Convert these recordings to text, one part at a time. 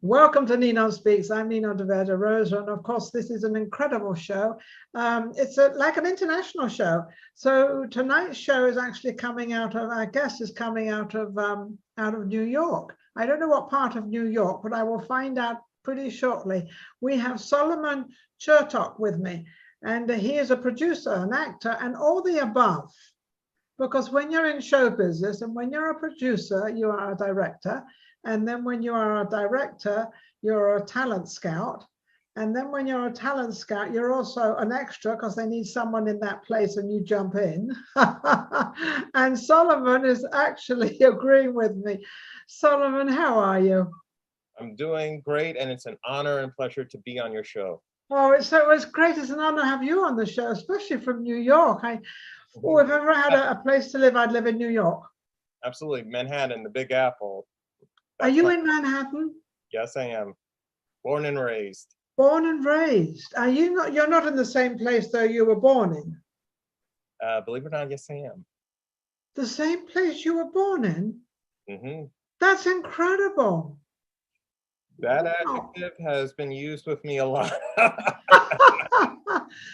Welcome to NinonSpeaks. I'm Ninon de Rosa, and of course, this is an incredible show. It's like an international show. So tonight's show is actually coming out of, our guest is coming out of New York. I don't know what part of New York, but I will find out pretty shortly. We have Solomon Chertok with me, and he is a producer, an actor, and all the above. Because when you're in show business and when you're a producer, you are a director. And then when you are a director, you're a talent scout. And then when you're a talent scout, you're also an extra because they need someone in that place and you jump in. And Solomon is actually agreeing with me. Solomon, how are you? I'm doing great, and it's an honor and pleasure to be on your show. Oh, it's great. It's an honor to have you on the show, especially from New York. If ever had a place to live, I'd live in New York. Absolutely. Manhattan, the Big Apple. Are you in Manhattan? Yes, I am. Born and raised. Born and raised. Are you not? You're not in the same place though you were born in. Believe it or not, yes, I am. The same place you were born in? Mm-hmm. That's incredible. That adjective has been used with me a lot.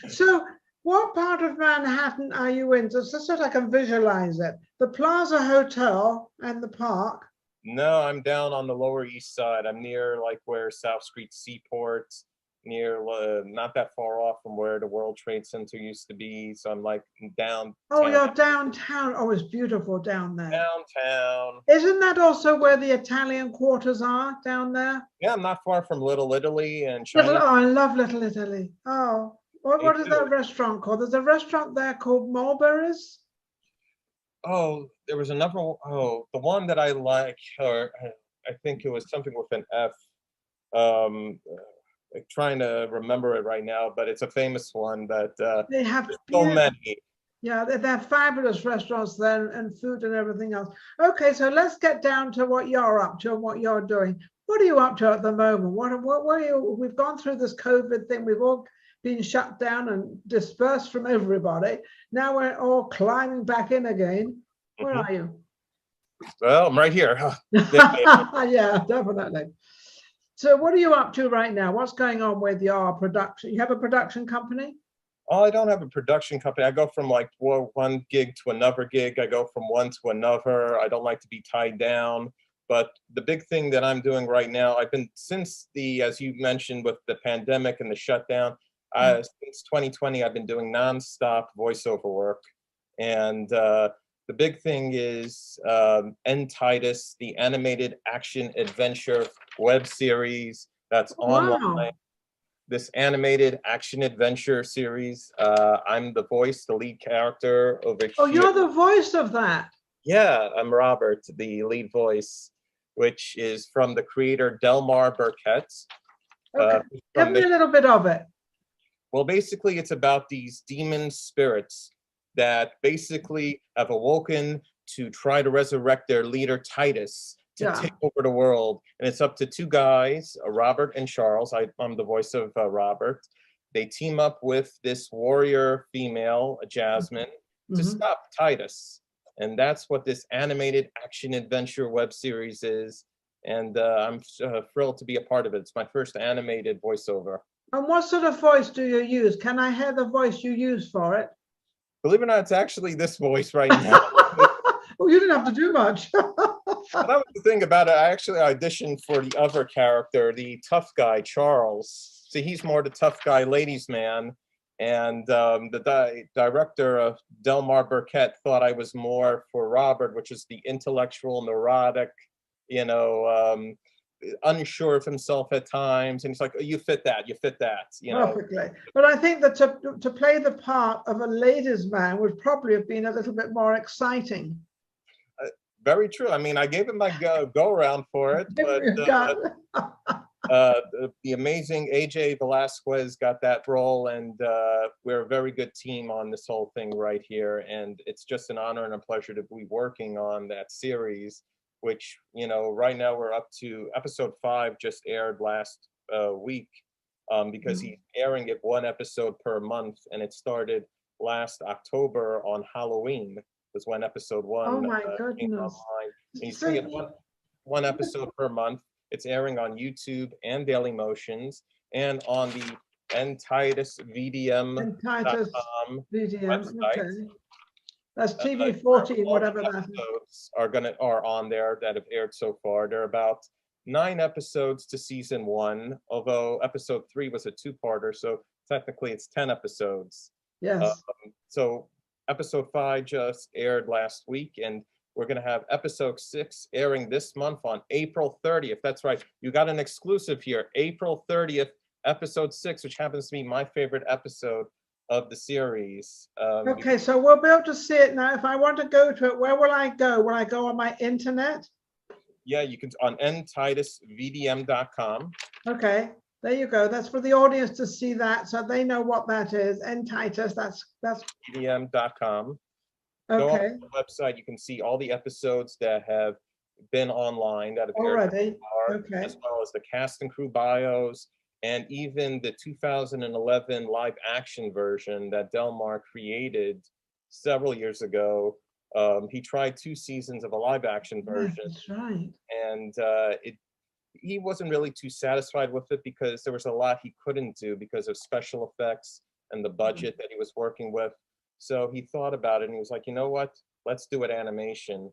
So what part of Manhattan are you in? Just so I can visualize it. The Plaza Hotel and the park. No, I'm down on the Lower East Side. I'm near like where South Street Seaport, near not that far off from where the World Trade Center used to be. So I'm like downtown. Oh, you're downtown. Oh, it's beautiful down there. Downtown. Isn't that also where the Italian quarters are down there? Yeah, I'm not far from Little Italy and China. Oh, I love Little Italy. Oh, what is that restaurant called? There's a restaurant there called Mulberry's. Oh, there was another. Oh, the one that I like, or I think it was something with an F. Like trying to remember it right now, but it's a famous one that they have so many. Yeah, they're fabulous restaurants there and food and everything else. Okay, so let's get down to what you're up to and what you're doing. What are you up to at the moment? What are you? We've gone through this COVID thing. We've all been shut down and dispersed from everybody. Now we're all climbing back in again. Where are you? Well, I'm right here. Yeah, definitely. So what are you up to right now? What's going on with your production? You have a production company? Oh, I don't have a production company. I go from like one gig to another gig. I go from one to another. I don't like to be tied down. But the big thing that I'm doing right now, I've been since as you mentioned, with the pandemic and the shutdown, since 2020, I've been doing nonstop voiceover work. And the big thing is Titus, the animated action adventure web series that's online. Wow. This animated action adventure series. I'm the voice, the lead character over here. Oh, you're the voice of that? Yeah, I'm Robert, the lead voice, which is from the creator Delmar Burkett. Okay. Give me a little bit of it. Well, basically, it's about these demon spirits that basically have awoken to try to resurrect their leader, Titus, to take over the world. And it's up to two guys, Robert and Charles. I'm the voice of Robert. They team up with this warrior female, Jasmine, to stop Titus. And that's what this animated action adventure web series is. And I'm thrilled to be a part of it. It's my first animated voiceover. And what sort of voice do you use? Can I hear the voice you use for it? Believe it or not, it's actually this voice right now. Oh, you didn't have to do much. That was the thing about it. I actually auditioned for the other character, the tough guy, Charles. See, he's more the tough guy, ladies' man. And the director of Delmar Burkett thought I was more for Robert, which is the intellectual, neurotic, unsure of himself at times. And he's like, oh, you fit that, Perfectly. But I think that to play the part of a ladies' man would probably have been a little bit more exciting. Very true. I mean, I gave him my go around for it, but the amazing AJ Velasquez got that role, and we're a very good team on this whole thing right here. And it's just an honor and a pleasure to be working on that series, which, right now we're up to episode 5, just aired last week, because he's airing it 1 episode per month, and it started last October on Halloween. Was when episode 1 oh my goodness. came online. And he's doing it one episode per month. It's airing on YouTube and Daily Motions and on the NTitusVDM.com Titus VDM. website. Okay. That's TV 14, all whatever the that is. episodes are on there that have aired so far. There are about 9 episodes to season 1, although episode 3 was a 2-parter, so technically it's 10 episodes. Yes. So episode 5 just aired last week, and we're going to have episode 6 airing this month on April 30th. That's right. You got an exclusive here. April 30th, episode 6, which happens to be my favorite episode of the series. Okay, so we'll be able to see it now. If I want to go to it, where will I go? Will I go on my internet? Yeah, you can on NTitusVDM.com. Okay, there you go. That's for the audience to see that, so they know what that is. Titus, that's VDM.com. okay. Go on the website. You can see all the episodes that have been online that have aired Already. so far, Okay. as well as the cast and crew bios, and even the 2011 live action version that Delmar created several years ago. He tried 2 seasons of a live action version. That's right. And he wasn't really too satisfied with it because there was a lot he couldn't do because of special effects and the budget that he was working with. So he thought about it and he was like, you know what, let's do it animation.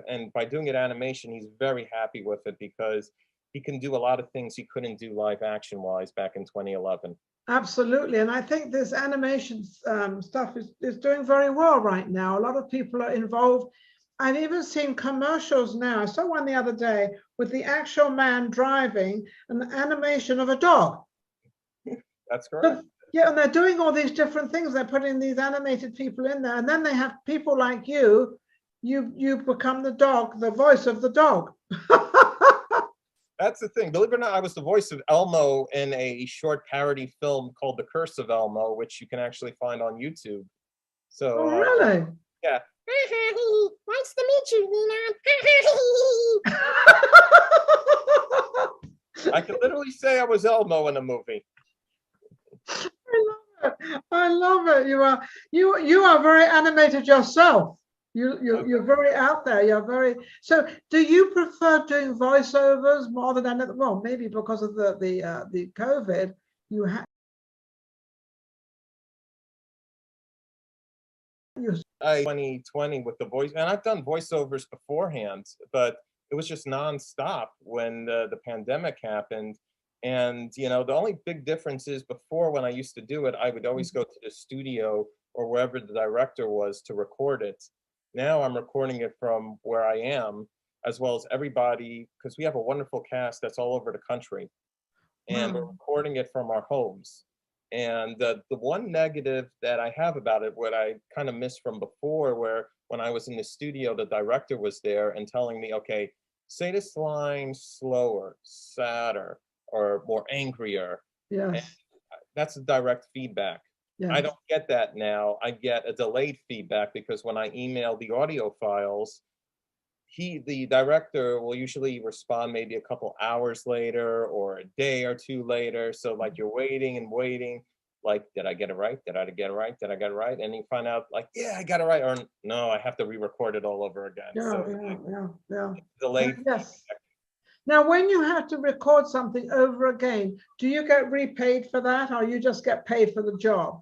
And by doing it animation, he's very happy with it because he can do a lot of things he couldn't do live action wise back in 2011. Absolutely. And I think this animation stuff is doing very well right now. A lot of people are involved. I've even seen commercials now. I saw one the other day with the actual man driving and the animation of a dog. That's correct. But, yeah, and they're doing all these different things. They're putting these animated people in there. And then they have people like you. You become the dog, the voice of the dog. That's the thing. Believe it or not, I was the voice of Elmo in a short parody film called The Curse of Elmo, which you can actually find on YouTube. So, oh, really? Yeah. Nice to meet you, Ninon. I can literally say I was Elmo in a movie. I love it. I love it. You are very animated yourself. You're very out there. You're very. So, do you prefer doing voiceovers more than anything? Well, maybe because of the COVID, you have. 2020 with the voice, and I've done voiceovers beforehand, but it was just nonstop when the pandemic happened. And you know, the only big difference is before, when I used to do it, I would always go to the studio or wherever the director was to record it. Now I'm recording it from where I am, as well as everybody, because we have a wonderful cast that's all over the country, and we're recording it from our homes. And the one negative that I have about it, what I kind of missed from before, where when I was in the studio, the director was there and telling me, okay, say this line slower, sadder, or more angrier. Yes. And that's a direct feedback. Yes. I don't get that now. I get a delayed feedback because when I email the audio files, the director will usually respond maybe a couple hours later or a day or 2 later. So like you're waiting and waiting, like, did I get it right? Did I get it right? Did I get it right? And you find out like, yeah, I got it right. Or no, I have to re-record it all over again. Yeah, So yeah. delayed. Yes. Now, when you have to record something over again, do you get repaid for that, or you just get paid for the job?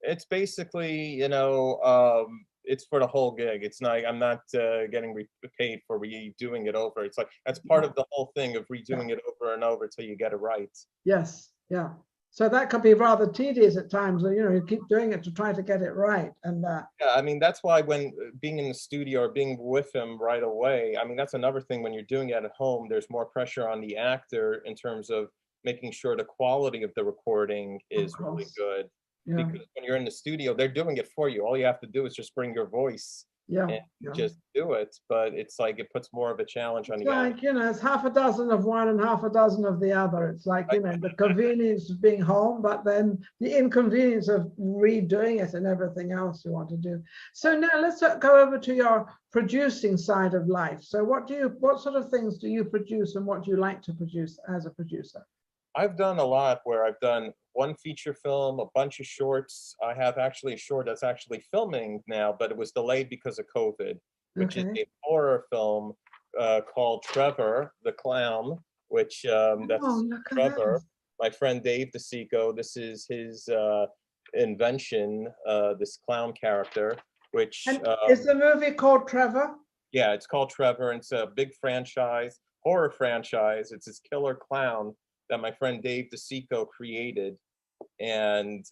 It's basically, you know, it's for the whole gig. It's not, I'm not getting paid for redoing it over. It's like, that's part of the whole thing of redoing it over and over till you get it right. Yes, yeah. So that could be rather tedious at times. You know, you keep doing it to try to get it right. And yeah, I mean, that's why when being in the studio or being with him right away, I mean, that's another thing. When you're doing it at home, there's more pressure on the actor in terms of making sure the quality of the recording is really good. yeah, Because when you're in the studio, they're doing it for you. All you have to do is just bring your voice and just do it. But it's like, it puts more of a challenge on the actor. Like, you know, it's half a dozen of one and half a dozen of the other. It's like, you know, the convenience of being home, but then the inconvenience of redoing it and everything else you want to do. So now let's go over to your producing side of life. So what sort of things do you produce, and what do you like to produce as a producer? I've done a lot, where I've done one feature film, a bunch of shorts. I have actually a short that's actually filming now, but it was delayed because of COVID, which is a horror film called Trevor the Clown, which that's look at Trevor. this. My friend Dave DeSico, this is his invention, this clown character, which And is the movie called Trevor? yeah, it's called Trevor, and it's a big franchise, horror franchise. It's this killer clown that my friend Dave DeSico created. And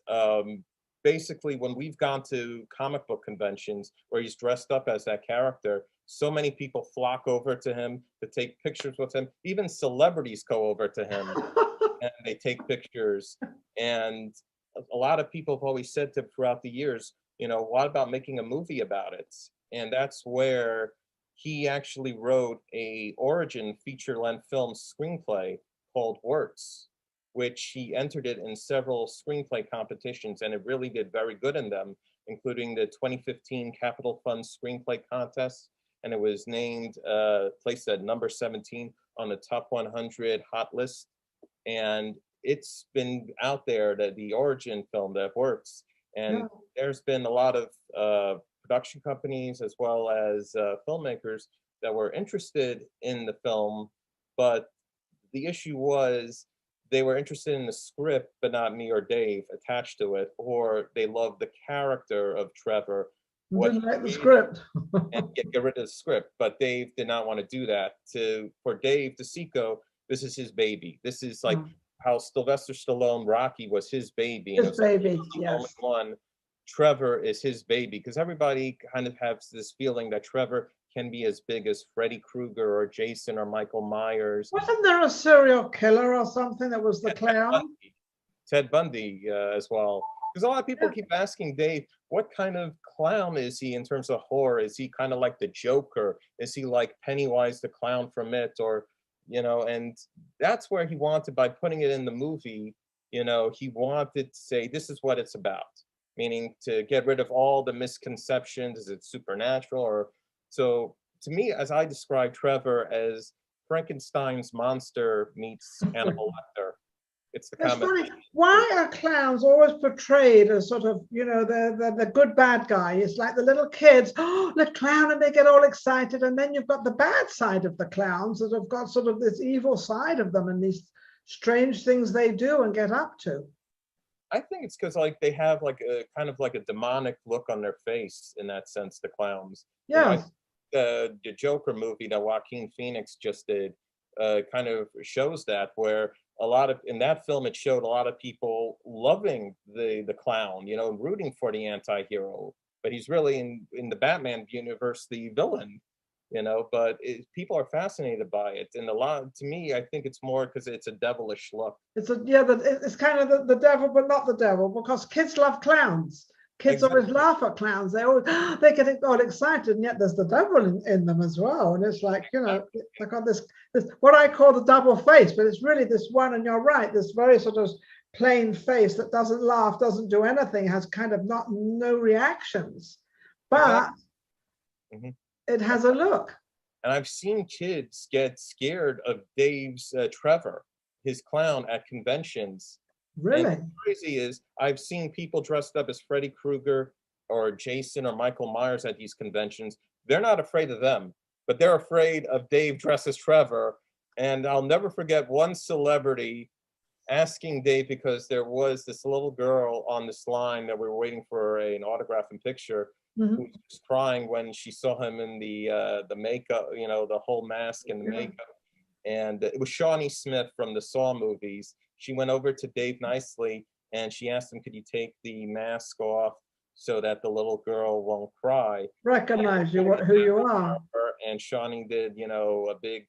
basically, when we've gone to comic book conventions where he's dressed up as that character, so many people flock over to him to take pictures with him. Even celebrities go over to him and they take pictures. And a lot of people have always said to him throughout the years, you know, what about making a movie about it? And that's where he actually wrote a origin feature-length film screenplay called Works, which he entered it in several screenplay competitions, and it really did very good in them, including the 2015 Capital Fund Screenplay Contest, and it was named, placed at number 17 on the top 100 hot list. And it's been out there, that the origin film that Works, and there's been a lot of production companies as well as filmmakers that were interested in the film, but the issue was they were interested in the script, but not me or Dave attached to it, or they loved the character of Trevor. Didn't like the script. And get rid of the script, but Dave did not want to do that. For Dave DeSico, this is his baby. This is like how Sylvester Stallone, Rocky was his baby. His baby, yes. Only one. Trevor is his baby, because everybody kind of has this feeling that Trevor can be as big as Freddy Krueger or Jason or Michael Myers. Wasn't there a serial killer or something that was the clown? Ted Bundy as well. Because a lot of people keep asking Dave, what kind of clown is he in terms of horror? Is he kind of like the Joker? Is he like Pennywise the clown from It? Or, you know, and that's where he wanted, by putting it in the movie, you know, he wanted to say, this is what it's about. Meaning to get rid of all the misconceptions. Is it supernatural? Or so to me, as I describe Trevor as Frankenstein's monster meets Hannibal Lecter. It's the It's combination. funny. Why are clowns always portrayed as sort of, you know, the good bad guy? It's like the little kids, oh, the clown, and they get all excited. And then you've got the bad side of the clowns that have got sort of this evil side of them and these strange things they do and get up to. I think it's because like they have like a kind of like a demonic look on their face in that sense, the clowns. Yeah. You know, the Joker movie that Joaquin Phoenix just did kind of shows that, where a lot of, in that film, it showed a lot of people loving the clown, you know, rooting for the anti-hero, but he's really in the Batman universe the villain, you know, but people are fascinated by it. And a lot, to me, I think it's more because it's a devilish look. It's it's kind of the devil, but not the devil, because kids love clowns. Kids always laugh at clowns. They always, they get all excited, and yet there's the devil in them as well. And it's like, you know, I got this what I call the double face, but it's really this one, and you're right, this very sort of plain face that doesn't laugh, doesn't do anything, has kind of no reactions, but it has a look. And I've seen kids get scared of Dave's Trevor, his clown, at conventions. Really? And what's crazy is I've seen people dressed up as Freddy Krueger or Jason or Michael Myers at these conventions. They're not afraid of them, but they're afraid of Dave dressed as Trevor. And I'll never forget one celebrity asking Dave, because there was this little girl on this line that we were waiting for an autograph and picture, who was crying when she saw him in the makeup, you know, the whole mask and the makeup. And it was Shawnee Smith from the Saw movies. She went over to Dave nicely and she asked him, could you take the mask off so that the little girl won't cry? Recognize you, who you are. And Shawnee did, you know, a big,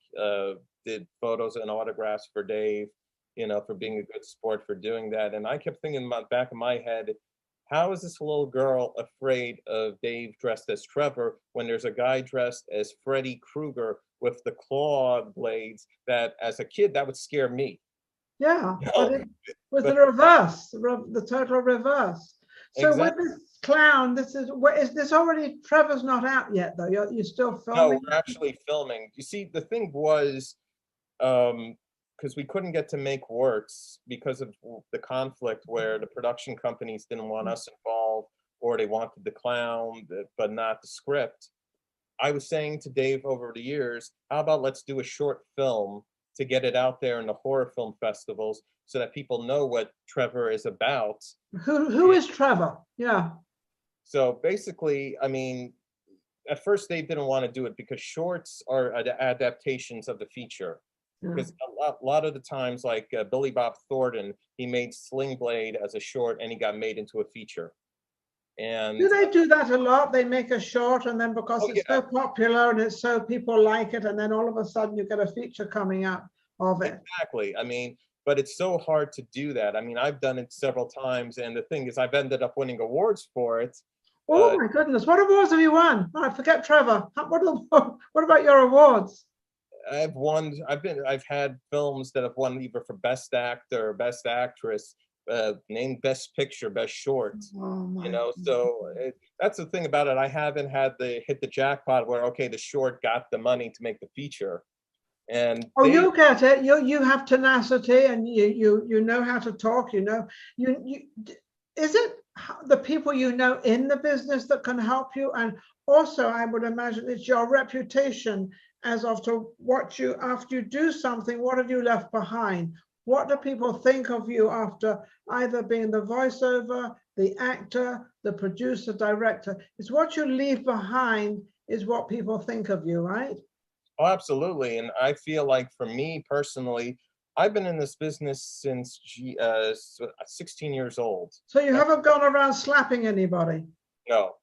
did photos and autographs for Dave, you know, for being a good sport for doing that. And I kept thinking in the back of my head, how is this little girl afraid of Dave dressed as Trevor when there's a guy dressed as Freddy Krueger with the claw blades that, as a kid, that would scare me? Yeah, but it was the reverse, the total reverse. So exactly. With this clown, is this already, Trevor's not out yet, though? You're still filming? No, we're actually filming. You see, the thing was, because we couldn't get to make Works because of the conflict where the production companies didn't want us involved, or they wanted the clown, but not the script. I was saying to Dave over the years, how about let's do a short film to get it out there in the horror film festivals so that people know what Trevor is about. Who is Trevor? Yeah. So basically, I mean, at first they didn't want to do it because shorts are adaptations of the feature. Because a lot of the times, like Billy Bob Thornton, he made Sling Blade as a short and he got made into a feature. And do they do that a lot? They make a short and then because it's so popular and it's so people like it, and then all of a sudden you get a feature coming out of it. Exactly. I mean, but it's so hard to do that. I mean, I've done it several times, and the thing is, I've ended up winning awards for it. Oh my goodness! What awards have you won? Oh, I forget, Trevor. What about your awards? I've won. I've had films that have won either for Best Actor, Best Actress, named Best Picture, Best Short. Oh my so that's the thing about it. I haven't had hit the jackpot where the short got the money to make the feature. And you get it. You have tenacity, and you know how to talk. You is it the people you know in the business that can help you? And also, I would imagine it's your reputation as of to what you, after you do something, what have you left behind? What do people think of you after either being the voiceover, the actor, the producer, director? It's what you leave behind is what people think of you, right? Oh, absolutely. And I feel like for me personally, I've been in this business since 16 years old. So you haven't gone around slapping anybody? No.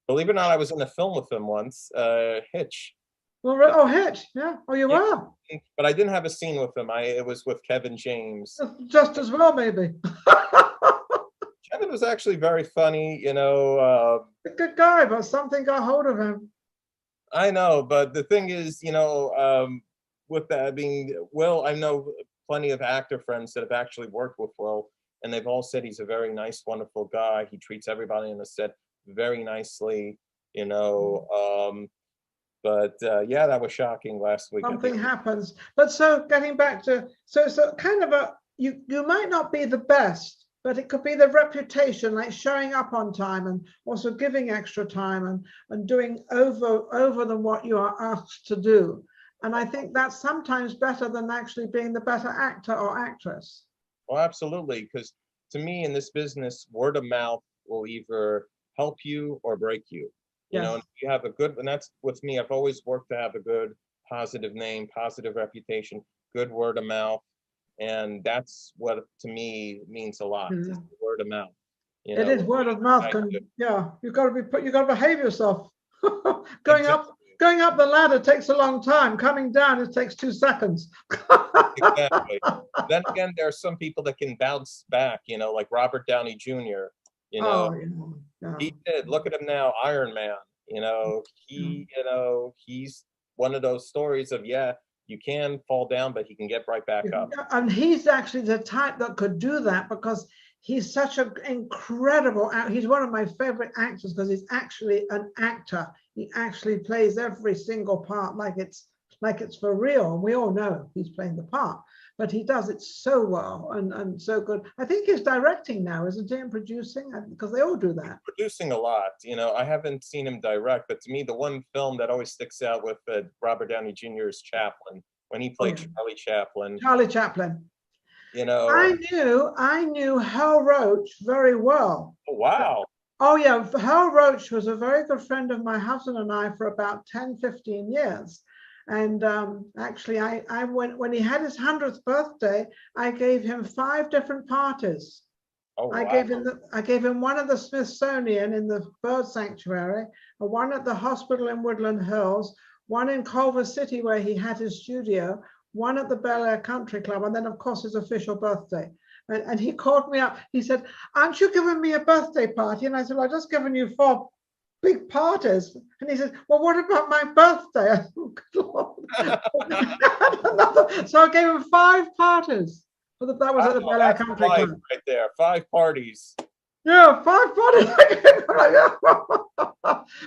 Believe it or not, I was in a film with him once, Hitch. Well, Hitch, yeah. Oh, you were? But I didn't have a scene with him. It was with Kevin James. Just as well, maybe. Kevin was actually very funny, a good guy, but something got hold of him. I know, but the thing is, with that being Will, I know plenty of actor friends that have actually worked with Will, and they've all said he's a very nice, wonderful guy. He treats everybody in the set very nicely, But yeah, that was shocking last week. Something happens. But so getting back to, so kind of you might not be the best, but it could be the reputation, like showing up on time and also giving extra time and doing over than what you are asked to do. And I think that's sometimes better than actually being the better actor or actress. Well, absolutely. Because to me, in this business, word of mouth will either help you or break you. And you have a good, and that's with me. I've always worked to have a good, positive name, positive reputation, good word of mouth. And that's what to me means a lot. Is the word of mouth. It is word of mouth. You've got to behave yourself. Going up the ladder takes a long time. Coming down, it takes 2 seconds. Exactly. Then again, there are some people that can bounce back, like Robert Downey Jr. He did. Look at him now, Iron Man. He's one of those stories of you can fall down, but he can get right back up. And he's actually the type that could do that because he's such an incredible actor. He's one of my favorite actors because he's actually an actor. He actually plays every single part like it's for real. And we all know he's playing the part, but he does it so well and so good. I think he's directing now, isn't he, and producing? Because they all do that. Producing a lot. I haven't seen him direct, but to me, the one film that always sticks out with Robert Downey Jr. is Chaplin, when he played Charlie Chaplin. Charlie Chaplin. I knew Hal Roach very well. Oh, wow. Oh yeah, Hal Roach was a very good friend of my husband and I for about 10, 15 years. And actually, I went when he had his 100th birthday. I gave him 5 different parties. Oh, wow. I gave him one at the Smithsonian in the bird sanctuary, one at the hospital in Woodland Hills, one in Culver City where he had his studio, one at the Bel Air Country Club, and then of course his official birthday. And he called me up. He said, "Aren't you giving me a birthday party?" And I said, "Well, I've just given you 4 big parties." And he said, "Well, what about my birthday?" I said, "Oh, good Lord." So I gave him 5 parties. That was at the Bel Air Country Club. Right there, 5 parties. Yeah, 5 parties.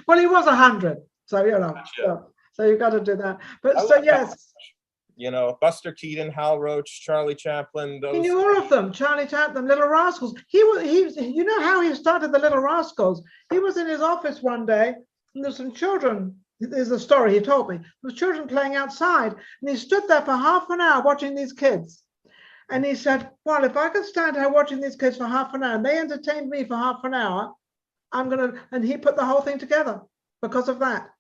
Well, he was 100, so Gotcha. so you've got to do that. But so yes. Buster Keaton, Hal Roach, Charlie Chaplin. He knew all of them. Charlie Chaplin, Little Rascals. He you know how he started the Little Rascals? He was in his office one day and there's some children. There's a story he told me. There were children playing outside, and he stood there for half an hour watching these kids. And he said, well, if I could stand here watching these kids for half an hour, and they entertained me for half an hour, I'm going to, and he put the whole thing together because of that.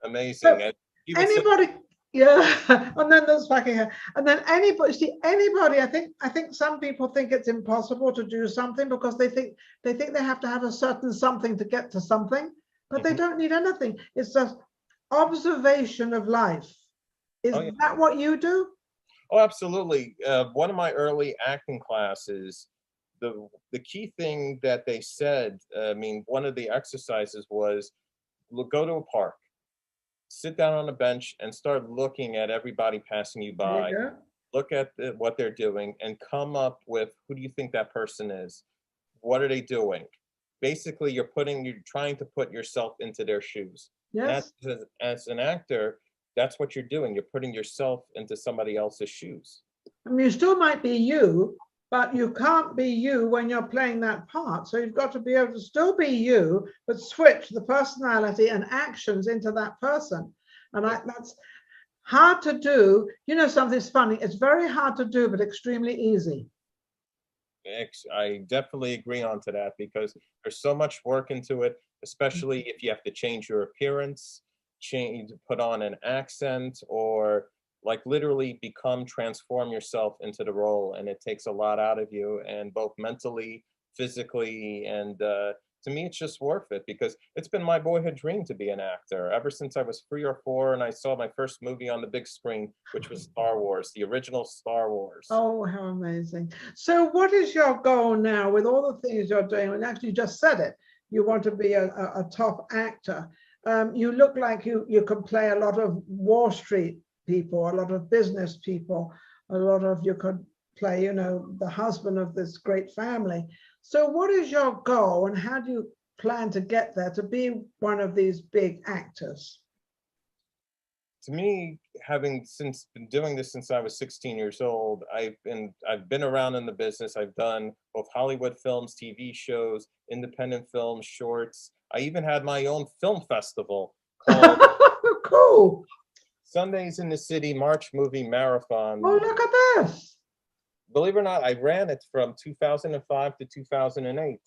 Amazing. So And anybody, yeah, and then there's fucking hair. And then anybody, see, anybody, I think some people think it's impossible to do something because they think they have to have a certain something to get to something, but they don't need anything. It's just observation of life. Is that what you do? Oh, absolutely. One of my early acting classes, the key thing that they said, I mean, one of the exercises was, go to a park, sit down on a bench and start looking at everybody passing you by. Look at what they're doing and come up with, who do you think that person is? What are they doing? Basically, you're trying to put yourself into their shoes. Yes. As an actor, that's what you're doing. You're putting yourself into somebody else's shoes. I mean, you still might be you, but you can't be you when you're playing that part. So you've got to be able to still be you, but switch the personality and actions into that person. And that's hard to do. You know, something's funny. It's very hard to do, but extremely easy. I definitely agree on to that because there's so much work into it, especially if you have to change your appearance, put on an accent, or like literally transform yourself into the role. And it takes a lot out of you, and both mentally, physically, and to me, it's just worth it because it's been my boyhood dream to be an actor ever since I was 3 or 4 and I saw my first movie on the big screen, which was Star Wars, the original Star Wars. Oh, how amazing. So what is your goal now with all the things you're doing? And actually you just said it, you want to be a top actor. You look like you could play a lot of Wall Street people, a lot of business people, you could play, you know, the husband of this great family. So what is your goal and how do you plan to get there to be one of these big actors? To me, having been doing this since I was 16 years old, I've been around in the business. I've done both Hollywood films, TV shows, independent films, shorts. I even had my own film festival called Cool. Sundays in the City March Movie Marathon. Oh, look at this. Believe it or not, I ran it from 2005 to 2008.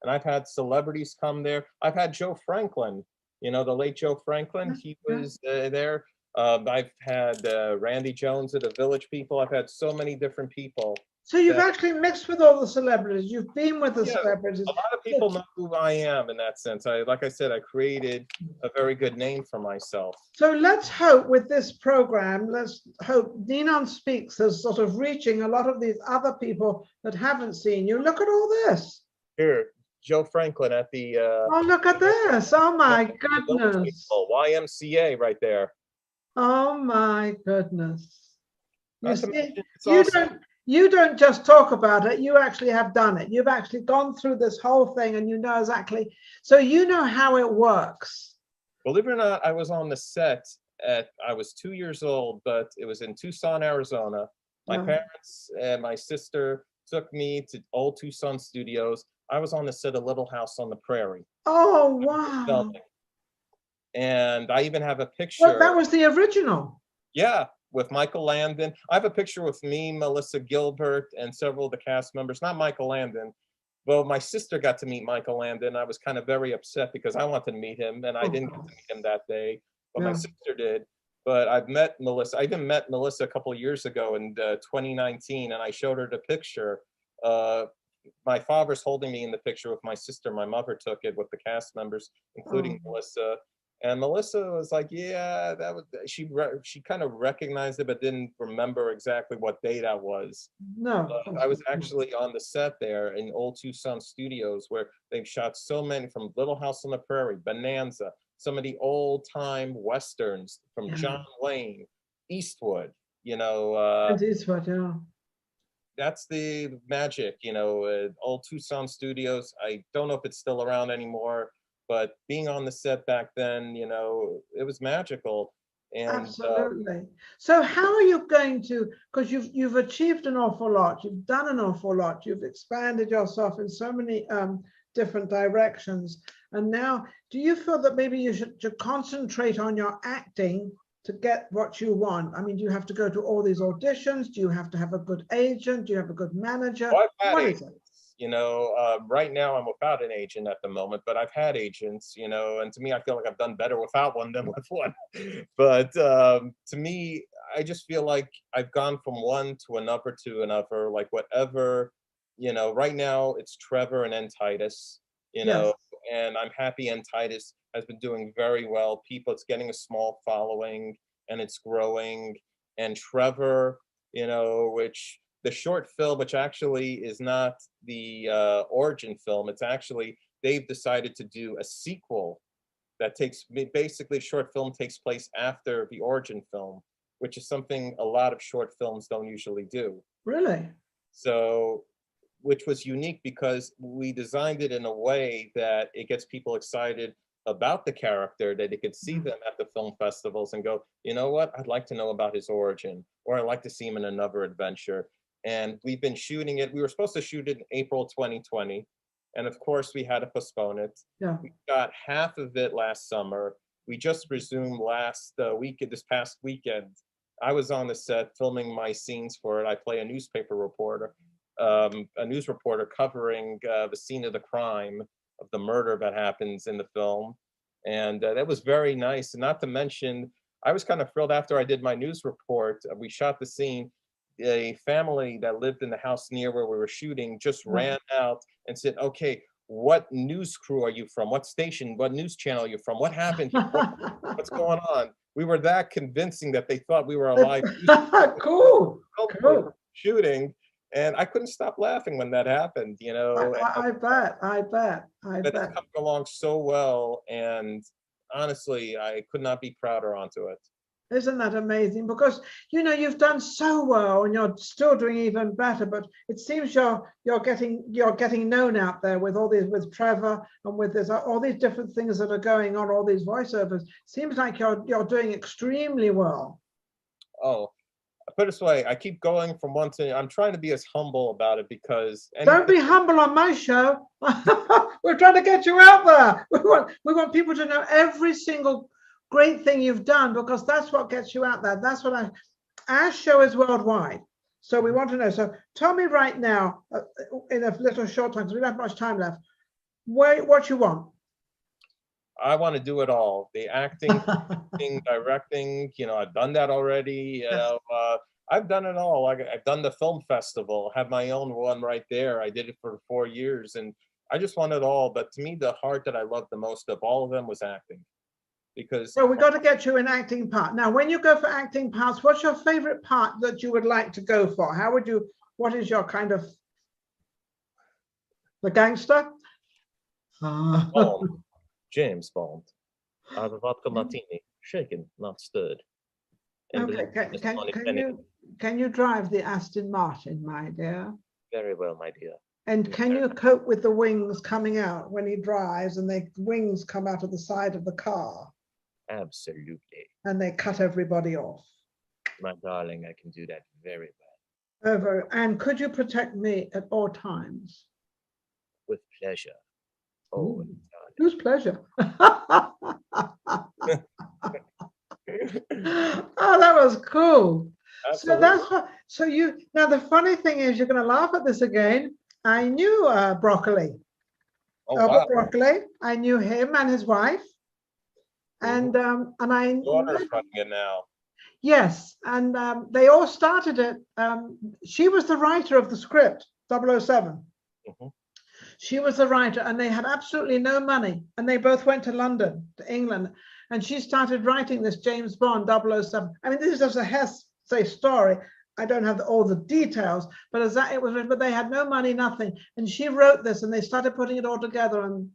And I've had celebrities come there. I've had Joe Franklin, you know, the late Joe Franklin. He was there. I've had Randy Jones of the Village People. I've had so many different people. So you've actually mixed with all the celebrities. You've been with the celebrities. A lot of people know who I am in that sense. Like I said, I created a very good name for myself. So let's hope with this program, let's hope NinonSpeaks is sort of reaching a lot of these other people that haven't seen you. Look at all this. Here, Joe Franklin at the... oh, look at this. Oh, my goodness. YMCA right there. Oh, my goodness. You see, you don't just talk about it, you actually have done it. You've actually gone through this whole thing and you know exactly, so you know how it works. Believe it or not, I was on the set I was 2 years old, but it was in Tucson, Arizona. My parents and my sister took me to old Tucson studios. I was on the set of Little House on the Prairie. Oh, wow. And I even have a picture. Well, that was the original. Yeah. With Michael Landon. I have a picture with me, Melissa Gilbert, and several of the cast members, not Michael Landon. Well, my sister got to meet Michael Landon. I was kind of very upset because I wanted to meet him and I didn't get to meet him that day, but my sister did. But I've met Melissa. I even met Melissa a couple of years ago in 2019, and I showed her the picture. My father's holding me in the picture with my sister. My mother took it with the cast members, including Melissa. And Melissa was like, yeah, that was, she kind of recognized it, but didn't remember exactly what day that was. No. I was actually on the set there in old Tucson studios where they've shot so many, from Little House on the Prairie, Bonanza, some of the old time Westerns from John Wayne, Eastwood, you know. Eastwood, yeah. That's the magic, you know, old Tucson studios. I don't know if it's still around anymore. But being on the set back then, you know, it was magical. And absolutely. So how are you going to, because you've achieved an awful lot, you've done an awful lot, you've expanded yourself in so many different directions. And now, do you feel that maybe you should concentrate on your acting to get what you want? I mean, do you have to go to all these auditions? Do you have to have a good agent? Do you have a good manager? Well, I've had What is agents, it? you know, right now I'm without an agent at the moment, but I've had agents, you know, and to me, I feel like I've done better without one than with one. But to me, I just feel like I've gone from one to another, like whatever, you know, right now it's Trevor and then Titus, you know, Yes. and I'm happy and Titus has been doing very well. People, it's getting a small following and it's growing. And Trevor, you know, which the short film, which actually is not the origin film, it's actually, they've decided to do a sequel that takes, basically short film takes place after the origin film, which is something a lot of short films don't usually do. Really? So, which was unique because we designed it in a way that it gets people excited about the character, that they could see them at the film festivals and go, you know what, I'd like to know about his origin, or I'd like to see him in another adventure. And we've been shooting it. We were supposed to shoot it in April 2020. And of course, we had to postpone it. Yeah. We got half of it last summer. We just resumed this past weekend. I was on the set filming my scenes for it. I play a newspaper reporter, a news reporter covering the scene of the crime, of the murder that happens in the film. And that was very nice. And not to mention, I was kind of thrilled after I did my news report. We shot the scene. A family that lived in the house near where we were shooting just ran out and said, okay, what news crew are you from? What station? What news channel are you from? What happened? What's going on? We were that convincing that they thought we were alive. Cool. Cool. Shooting. And I couldn't stop laughing when that happened, you know. I bet. It's coming along so well. And honestly, I could not be prouder onto it. Isn't that amazing? Because you know you've done so well, and you're still doing even better. But it seems you're getting known out there with all these, with Trevor, and with this all these different things that are going on, all these voiceovers. Seems like you're doing extremely well. Oh, put it this way, I keep going from one to. I'm trying to be as humble about it because don't be humble on my show. We're trying to get you out there. We want people to know every single great thing you've done, because that's what gets you out there. That's what our show is worldwide, so we want to know. So tell me right now, in a little short time, because we don't have much time left, what you want. I want to do it all. The acting, directing, you know, I've done that already. You know, I've done it all. I've done the film festival, have my own one right there. I did it for 4 years and I just want it all. But to me, the part that I loved the most of all of them was acting. Because so we got to get you an acting part. Now, when you go for acting parts, what's your favorite part that you would like to go for? How would you, what is your kind of, the gangster? Bond. James Bond. I have a vodka martini, shaken, not stirred. Okay, can you drive the Aston Martin, my dear? Very well, my dear. And can you cope with the wings coming out when he drives and the wings come out of the side of the car? Absolutely. And they cut everybody off. My darling, I can do that very well. Over. And could you protect me at all times? With pleasure. Oh, whose pleasure? Oh, that was cool. Absolutely. So that's what, so you, now the funny thing is, you're going to laugh at this again. I knew Broccoli. Oh, Albert wow. Broccoli. I knew him and his wife. And I daughter's running it now. Yes, and they all started it. She was the writer of the script, 007. She was the writer, and they had absolutely no money, and they both went to London, to England, and she started writing this James Bond 007. I mean, this is just a hearsay story. I don't have all the details, but as that it was written, but they had no money, nothing, and she wrote this, and they started putting it all together, and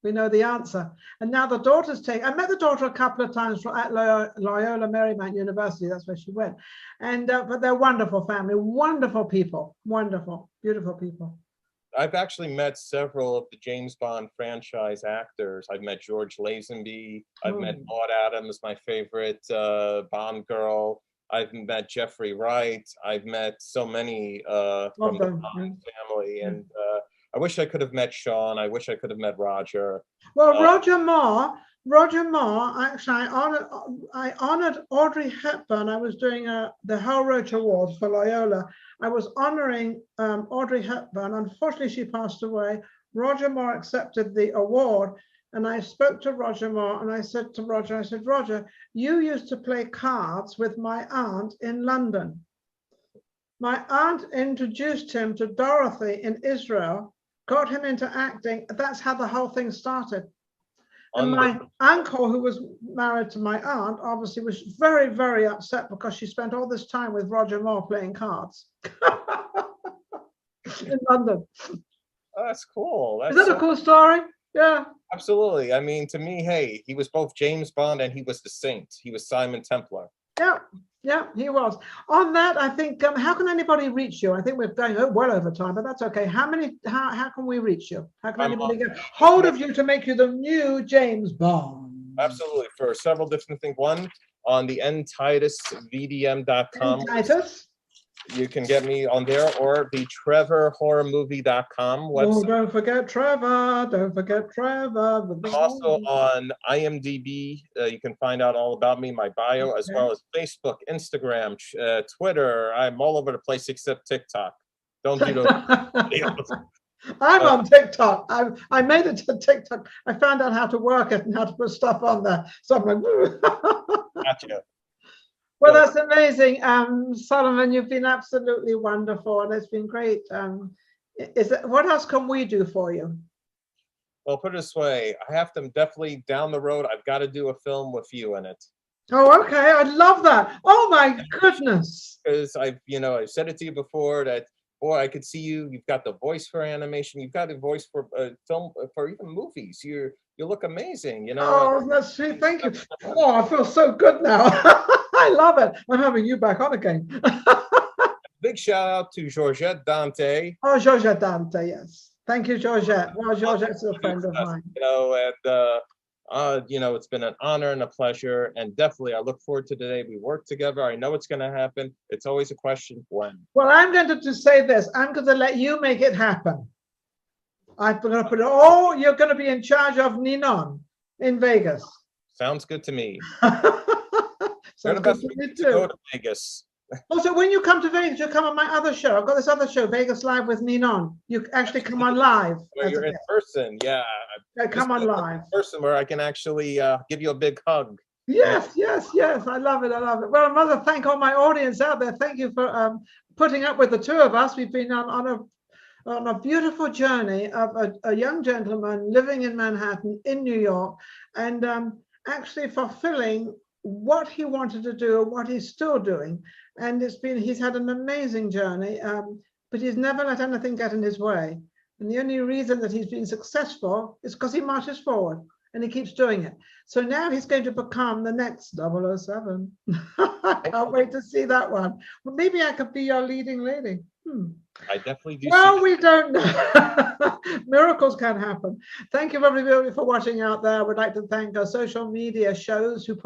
we know the answer. And now the daughter's I met the daughter a couple of times at Loyola Marymount University. That's where she went. And but they're wonderful family, wonderful people, wonderful, beautiful people. I've actually met several of the James Bond franchise actors. I've met George Lazenby. I've met Maud Adams, my favorite Bond girl. I've met Jeffrey Wright. I've met so many from the Bond family. And wish I could have met Sean. I wish I could have met Roger. Well, Roger Moore, actually, I honored Audrey Hepburn. I was doing the Hal Roach Awards for Loyola. I was honoring Audrey Hepburn. Unfortunately, she passed away. Roger Moore accepted the award. And I spoke to Roger Moore and I said to Roger, Roger, you used to play cards with my aunt in London. My aunt introduced him to Dorothy in Israel, got him into acting. That's how the whole thing started. And my uncle, who was married to my aunt, obviously was very, very upset because she spent all this time with Roger Moore playing cards in London. Oh, that's cool. Is that a cool story? Yeah. Absolutely. I mean, to me, hey, he was both James Bond and he was the Saint. He was Simon Templar. Yeah, he was. On that, I think, how can anybody reach you? I think we're going well over time, but that's okay. How can we reach you? How can anybody get hold of you to make you the new James Bond? Absolutely, for several different things. One, on the ntitusvdm.com. Titus? You can get me on there, or the trevorhorrormovie.com website. Oh, don't forget Trevor. Don't forget Trevor. I'm also on IMDb. You can find out all about me, my bio, as well as Facebook, Instagram, Twitter. I'm all over the place except TikTok. Don't do those videos. I'm on TikTok. I made it to TikTok. I found out how to work it and how to put stuff on there. So I'm like, Gotcha. Well, that's amazing. Solomon, you've been absolutely wonderful and it's been great. What else can we do for you? Well, put it this way, I have to definitely down the road, I've got to do a film with you in it. Oh, okay. I'd love that. Oh my goodness. Because I've said it to you before that, boy, I could see you. You've got the voice for animation. You've got a voice for film, for even movies. You look amazing, you know. Oh, that's sweet. Thank you. Oh, I feel so good now. I love it. I'm having you back on again. Big shout out to Georgette Dante. Oh, Georgette Dante, yes. Thank you, Georgette. Well, Georgette's a friend of mine. It's been an honor and a pleasure, and definitely I look forward to the day we work together. I know it's going to happen. It's always a question when. Well, I'm going to say this. I'm going to let you make it happen. I'm going to put it all. You're going to be in charge of Ninon in Vegas. Sounds good to me. So good to go to Vegas. Also, when you come to Vegas, you come on my other show. I've got this other show, Vegas Live with Ninon. You actually come on live. Where you're in person, yeah. Come on live. In person where I can actually give you a big hug. Yes. I love it. Well, I want to thank all my audience out there. Thank you for putting up with the two of us. We've been on a beautiful journey of a young gentleman living in Manhattan, in New York, and actually fulfilling what he wanted to do and what he's still doing. And he's had an amazing journey, but he's never let anything get in his way. And the only reason that he's been successful is because he marches forward and he keeps doing it. So now he's going to become the next 007. I can't wait to see that one. Well, maybe I could be your leading lady. I definitely do. Well, we don't know. Miracles can happen. Thank you everybody for watching out there. I would like to thank our social media shows who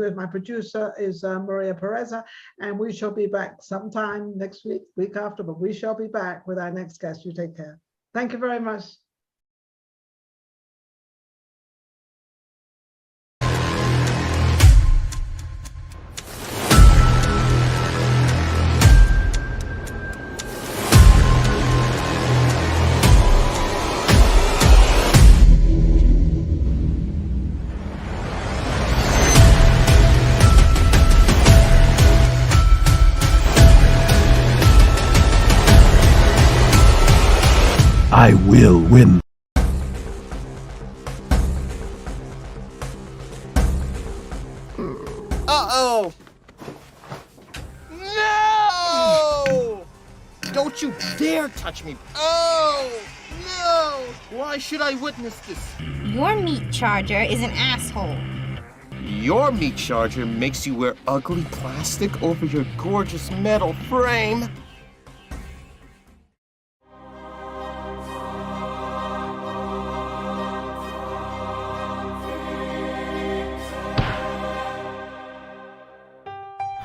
is my producer is Maria Pureza, and we shall be back sometime next week after, but we shall be back with our next guest. You take care. Thank you very much. I will win. Uh-oh! No! Don't you dare touch me! Oh! No! Why should I witness this? Your meat charger is an asshole. Your meat charger makes you wear ugly plastic over your gorgeous metal frame.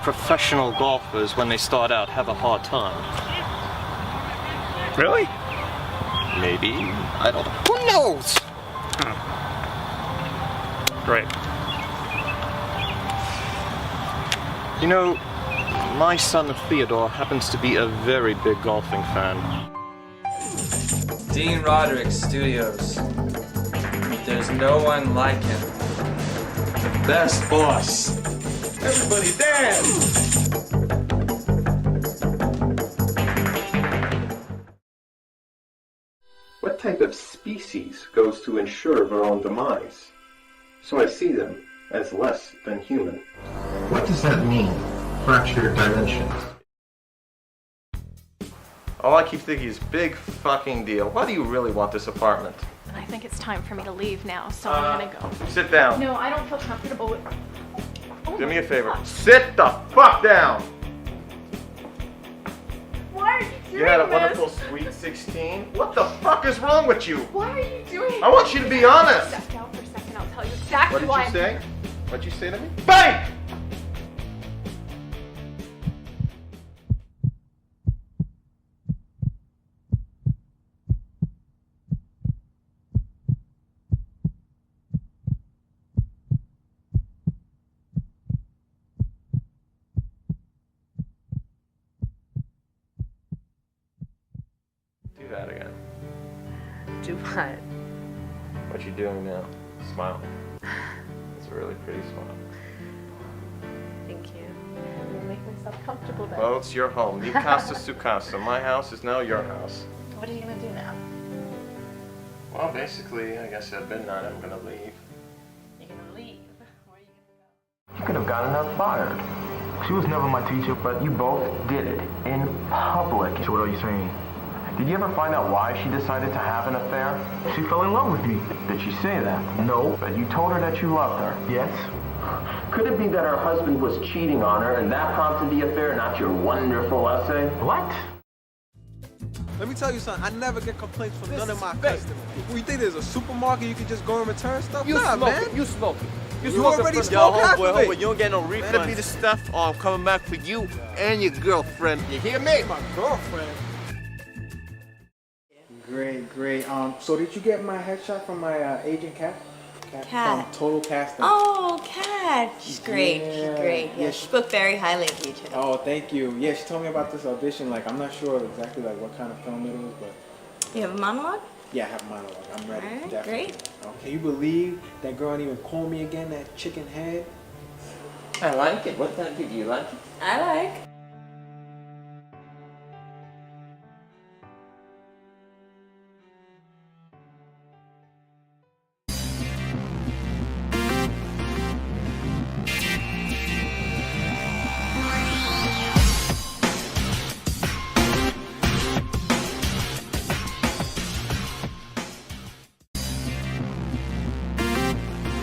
Professional golfers, when they start out, have a hard time. Really? Maybe. I don't know. Who knows? Great. You know, my son Theodore happens to be a very big golfing fan. Dean Roderick Studios. There's no one like him. The best boss. Everybody dance! What type of species goes to ensure their own demise? So I see them as less than human. What does that mean? Fractured dimensions. All I keep thinking is big fucking deal. Why do you really want this apartment? I think it's time for me to leave now, so I'm gonna go. Sit down. No, I don't feel comfortable with... Oh Do me my a favor. God. Sit the fuck down! Why are you doing You had a this? wonderful Sweet 16? What the fuck is wrong with you? Why are you doing I want you to be honest! Step down for a second, I'll tell you exactly What did why you I'm say? here. What'd you say to me? Bang! Do that again. Do what? What you doing now? Smile. It's a really pretty smile. Thank you. I'm gonna make myself comfortable then. Well, it's your home. Mi casa su casa. My house is now your house. What are you gonna do now? Well, basically, I guess at midnight I'm gonna leave. You're gonna leave. Where are you gonna go? You could have gotten her fired. She was never my teacher, but you both did it in public. So what are you saying? Did you ever find out why she decided to have an affair? She fell in love with me. Did she say that? No. But you told her that you loved her. Yes. Could it be that her husband was cheating on her and that prompted the affair, not your wonderful essay? What? Let me tell you something, I never get complaints from none of my customers. You think there's a supermarket you can just go and return stuff? You Nah, smoke man. it. You smoke it. You already smoked half of it. You don't get no refund. Better be the stuff or I'm coming back for you and your girlfriend. You hear me? My girlfriend. Great, great. So did you get my headshot from my agent Kat? Kat. From Total Casting. Oh, Kat. She's great. Yeah. She's great. Yeah, she spoke very highly of you too. Oh, thank you. Yeah, she told me about this audition. Like, I'm not sure exactly like what kind of film it is, but You have a monologue? yeah, I have a monologue. I'm ready. All right, Definitely. great. Oh, can you believe that girl didn't even call me again? That chicken head. I like it. What kind of do you like it? I like.